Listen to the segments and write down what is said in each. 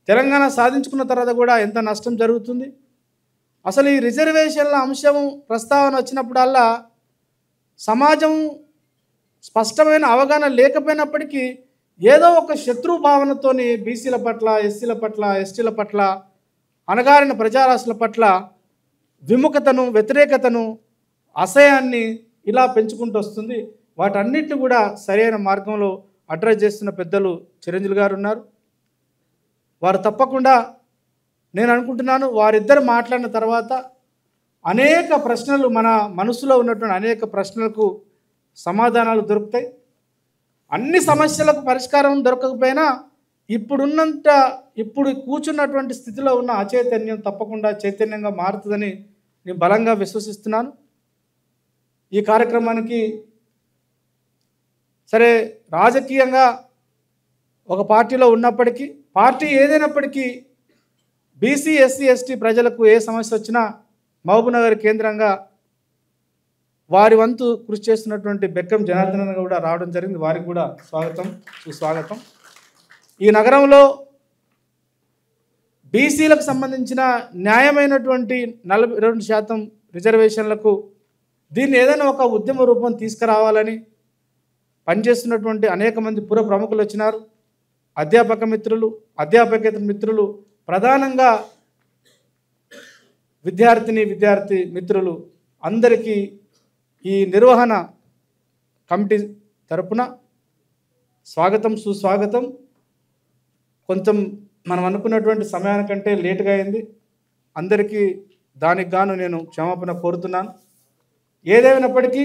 తెలంగాణ సాధించుకున్న తర్వాత కూడా ఎంత నష్టం జరుగుతుంది. అసలు ఈ రిజర్వేషన్ల అంశం ప్రస్తావన వచ్చినప్పుడల్లా సమాజం స్పష్టమైన అవగాహన లేకపోయినప్పటికీ ఏదో ఒక శత్రు భావనతోని బీసీల పట్ల, ఎస్సీల పట్ల, ఎస్టీల పట్ల, అణగారిన ప్రజారాశుల పట్ల విముఖతను, వ్యతిరేకతను, అసహ్యాన్ని ఇలా పెంచుకుంటూ వస్తుంది. వాటన్నిటిని కూడా సరైన మార్గంలో అడ్రస్ చేస్తున్న పెద్దలు చిరంజీవి గారు ఉన్నారు. వారు తప్పకుండా నేను అనుకుంటున్నాను వారిద్దరు మాట్లాడిన తర్వాత అనేక ప్రశ్నలు, మన మనసులో ఉన్నటువంటి అనేక ప్రశ్నలకు సమాధానాలు దొరుకుతాయి. అన్ని సమస్యలకు పరిష్కారం దొరకకపోయినా ఇప్పుడు కూర్చున్నటువంటి స్థితిలో ఉన్న అచైతన్యం తప్పకుండా చైతన్యంగా మారుతుందని నేను బలంగా విశ్వసిస్తున్నాను. ఈ కార్యక్రమానికి సరే రాజకీయంగా ఒక పార్టీలో ఉన్నప్పటికీ, పార్టీ ఏదైనప్పటికీ బీసీ, ఎస్సీ, ఎస్టీ ప్రజలకు ఏ సమస్య వచ్చినా మహబూబ్నగర్ కేంద్రంగా వారి వంతు కృషి చేస్తున్నటువంటి బెక్కం జనార్దన్ కూడా రావడం జరిగింది. వారికి కూడా స్వాగతం, సుస్వాగతం. ఈ నగరంలో బీసీలకు సంబంధించిన న్యాయమైనటువంటి 42% రిజర్వేషన్లకు దీన్ని ఏదైనా ఒక ఉద్యమ రూపం తీసుకురావాలని పనిచేస్తున్నటువంటి అనేక మంది పుర ప్రముఖులు వచ్చినారు. అధ్యాపక మిత్రులు, అధ్యాపకేతర మిత్రులు, ప్రధానంగా విద్యార్థి మిత్రులు అందరికీ ఈ నిర్వహణ కమిటీ తరపున స్వాగతం, సుస్వాగతం. కొంచెం మనం అనుకున్నటువంటి సమయానికంటే లేటుగా అయింది. అందరికీ దానికి గాను నేను క్షమాపణ కోరుతున్నాను. ఏదేమైనప్పటికీ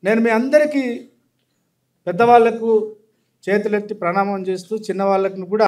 నేను మీ అందరికీ పెద్దవాళ్లకు చేతులెత్తి ప్రణామం చేస్తూ చిన్నవాళ్ళకు కూడా